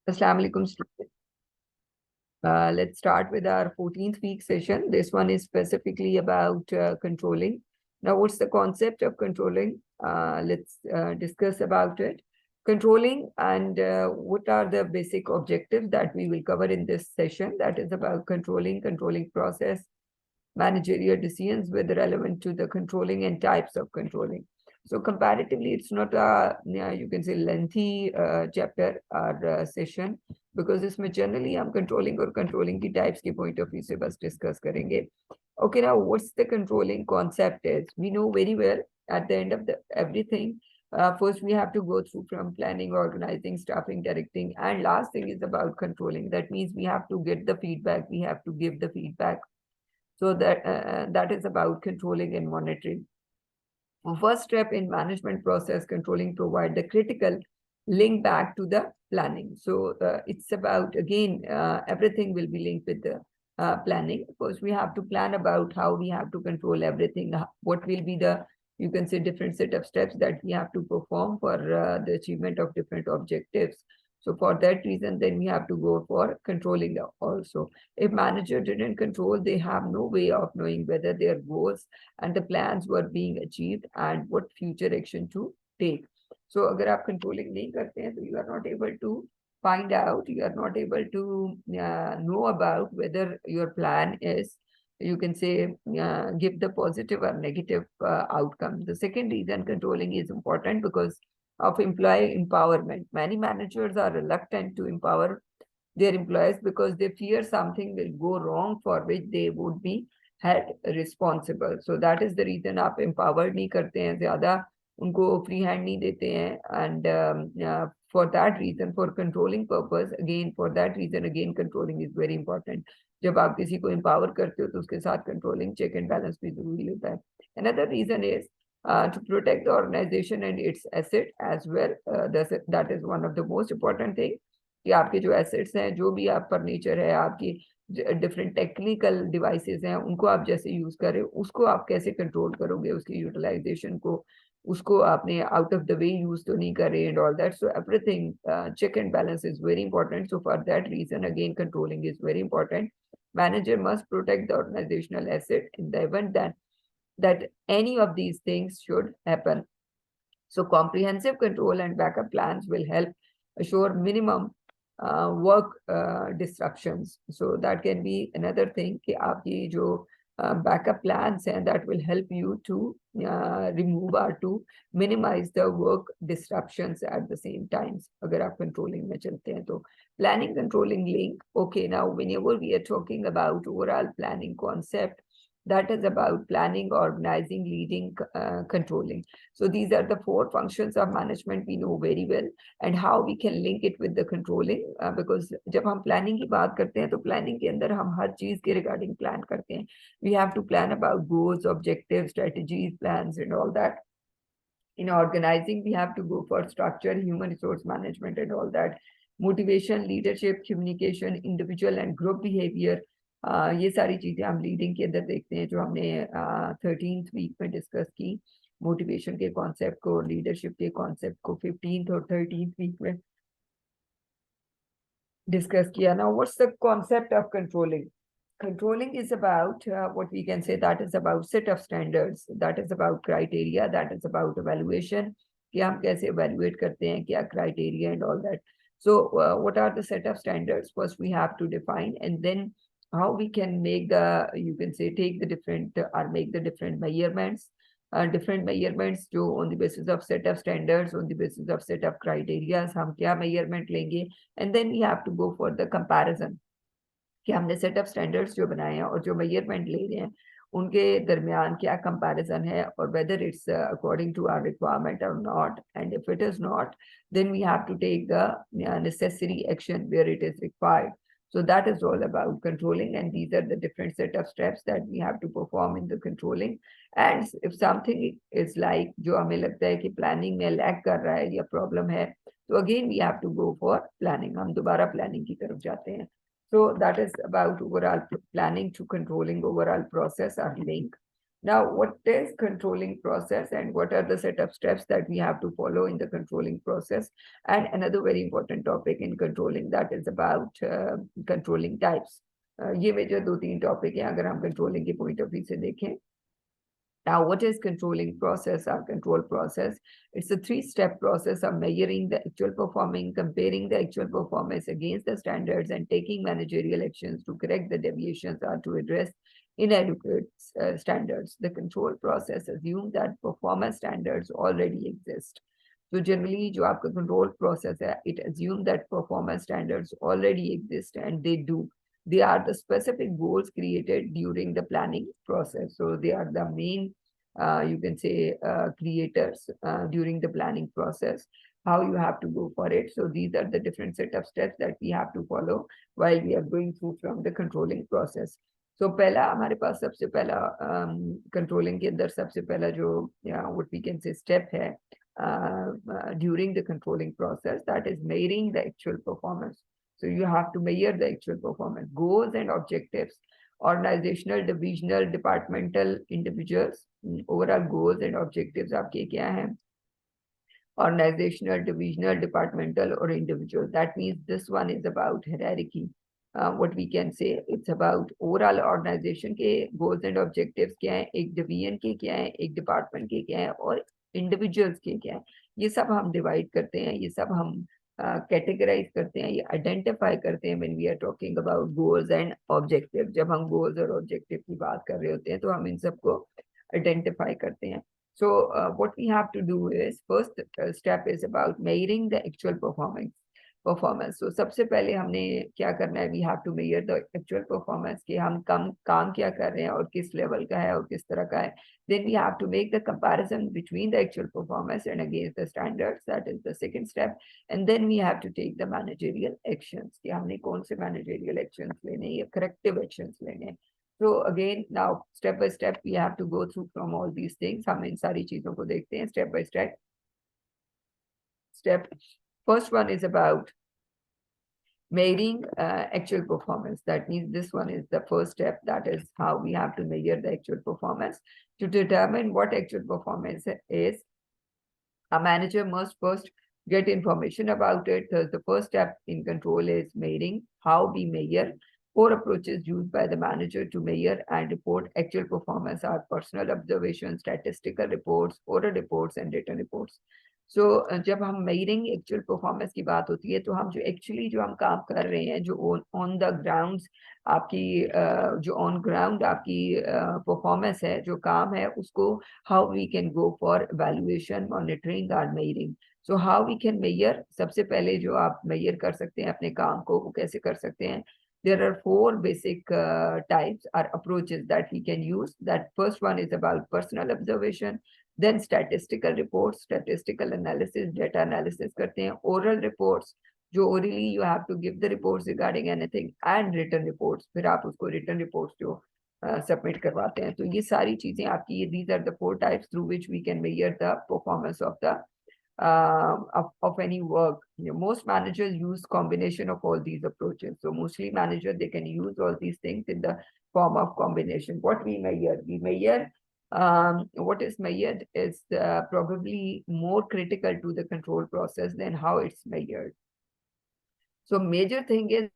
Assalamu alaikum, students. Let's start with our 14th week session. This one is specifically about controlling. Now, what's the concept of controlling? Let's discuss about it. Controlling and what are the basic objectives that we will cover in this session. That is about controlling process, managerial decisions with relevant to the controlling and types of controlling. So comparatively, it's not a, you can say, lengthy chapter or session, because इसमें generally हम controlling की types के point of view से बस discuss करेंगे. Okay, now what's the controlling concept is? We know very well at the end of everything. First, we have to go through from planning, organizing, staffing, directing, and last thing is about controlling. That means we have to get the feedback, we have to give the feedback. So that is about controlling and monitoring. First step in management process controlling provide the critical link back to the planning. So it's about, again, everything will be linked with the planning. First, we have to plan about how we have to control everything. What will be the, you can say, different set of steps that we have to perform for the achievement of different objectives. So for that reason, then we have to go for controlling also. If manager didn't control, they have no way of knowing whether their goals and the plans were being achieved and what future action to take. So अगर आप controlling नहीं करते हैं, तो you are not able to find out, you are not able to know about whether your plan is, you can say, give the positive or negative outcome. The second reason controlling is important because of employee empowerment. Many managers are reluctant to empower their employees because they fear something will go wrong for which they would be held responsible. So that is the reason आप empowered नहीं करते हैं, ज़्यादा उनको free hand नहीं देते हैं, and for that reason, for controlling purpose, again, for that reason, again, controlling is very important. जब आप किसी को empower करते हो तो उसके साथ controlling check and balance भी जरूरी होता है. Another reason is to protect the organization and its asset as well. That is one of the most important thing. कि आपके जो एसेट्स हैं, जो भी आप फर्नीचर है, आपकी डिफरेंट टेक्निकल डिवाइसेस हैं, उनको आप जैसे यूज करें, उसको आप कैसे कंट्रोल करोगे, उसकी यूटिलाइजेशन को, उसको आपने out of the way use तो नहीं करे and all that. So everything check and balance is very important. So for that reason, again, controlling is very important. Manager must protect the organizational asset in the event that any of these things should happen. So comprehensive control and backup plans will help assure minimum work disruptions. So that can be another thing कि आपकी जो backup plans हैं, that will help you to remove or to minimize the work disruptions at the same times. अगर आप controlling में चलते हैं तो planning controlling link. Okay, now whenever we are talking about overall planning concept, that is about planning, organizing, leading, controlling. So these are the four functions of management we know very well, and how we can link it with the controlling, because जब हम planning की बात करते हैं तो planning के अंदर हम हर चीज के regarding plan करते हैं. We have to plan about goals, objectives, strategies, plans and all that. In organizing, we have to go for structure, human resource management and all that. Motivation, leadership, communication, individual and group behavior. ये सारी चीजें हम leading के अंदर देखते हैं, जो हमने 13th वीक में डिस्कस की. मोटिवेशन के कॉन्सेप्ट को, लीडरशिप के कॉन्सेप्ट को 15th और 13th वीक में डिस्कस किया. Now what's the concept of controlling? Controlling is about what we can say, that is about set of standards, that is about criteria, that is about evaluation, कि हम कैसे evaluate करते हैं, क्या criteria and all that. So what are the set of standards? First we have to define, and then how we can make the, you can say, take the different or make the different measurements, जो on the basis of set of standards, on the basis of set of criteria, हम क्या measurement लेंगे, and then we have to go for the comparison कि हमने set of standards जो बनाए हैं और जो मेजरमेंट ले रहे हैं, उनके दरमियान क्या कंपैरिजन है, और whether it's according to our requirement और not, and if it is not, then we have to take the necessary action where it is required. So that is all about controlling, and these are the different set of steps that we have to perform in the controlling. And if something is like जो हमें लगता है कि planning में lag कर रहा है या problem है, तो again we have to go for planning. हम दोबारा planning की तरफ जाते हैं. So that is about overall planning to controlling overall process or link. Now, what is controlling process and what are the set of steps that we have to follow in the controlling process? And another very important topic in controlling, that is about controlling types. ये major दो तीन topic हैं अगर हम controlling के point of view से देखें. Now, what is controlling process or control process? It's a three-step process of measuring the actual performing, comparing the actual performance against the standards, and taking managerial actions to correct the deviations or to address inadequate standards. The control process assumes that performance standards already exist. So generally, जो आपका control process है, it assumes that performance standards already exist, and they do. They are the specific goals created during the planning process. So they are the main, you can say, creators during the planning process, how you have to go for it. So these are the different set of steps that we have to follow while we are going through from the controlling process. So पहला हमारे पास सबसे पहला controlling के अंदर सबसे पहला जो what we can say step है during the controlling process, that is measuring the actual performance. So you have to measure the actual performance, goals and objectives, organizational, divisional, departmental, individuals, overall goals and objectives आपके क्या हैं? Organizational, divisional, departmental, or individual. That means this one is about hierarchy. What we can say, it's about overall organization के goals and objectives क्या हैं, एक division के क्या हैं, एक department के क्या हैं, और individuals के क्या हैं. ये सब हम divide करते हैं, ये सब हम categorize करते हैं, ये identify करते हैं when we are talking about goals and objectives. जब हम goals और objectives की बात कर रहे होते हैं तो हम इन सबको identify करते हैं. So what we have to do is, first step is about measuring the actual performance. So सबसे पहले हमने क्या करना है, we have to measure the actual performance कि हम काम क्या कर रहे हैं और किस लेवल का है और किस तरह का है. Then we have to make the comparison between the actual performance and against the standards. That is the second step. And then we have to take the managerial actions कि हमने कौन से managerial actions लेने हैं या corrective actions लेने हैं. So again, now step by step we have to go through from all these things. हम इन सारी चीजों को देखते हैं step by step. First one is about measuring actual performance. That means this one is the first step. That is how we have to measure the actual performance. To determine what actual performance is, a manager must first get information about it. Thus, the first step in control is measuring. How we measure. 4 approaches used by the manager to measure and report actual performance are personal observations, statistical reports, oral reports, and written reports. So, जब हम measuring actual performance की बात होती है तो हम जो actually जो हम काम कर रहे हैं, जो on the grounds आपकी जो on ground आपकी performance है, जो काम है, उसको how we can go for evaluation, monitoring or measuring. So how we can measure, सबसे पहले जो आप measure कर सकते हैं अपने काम को, वो कैसे कर सकते हैं? There are 4 basic types or approaches that we can use. That first one is about personal observation, then statistical reports, statistical analysis, data analysis करते हैं, oral reports, जो orally you have to give the reports regarding anything, and written reports, फिर आप उसको written reports जो submit करवाते हैं. तो ये सारी चीजें आपकी, these are the 4 types through which we can measure the performance of the of any work. Most managers use combination of all these approaches. So mostly managers, they can use all these things in the form of combination. What we measure, what is measured is probably more critical to the control process than how it's measured. So major thing is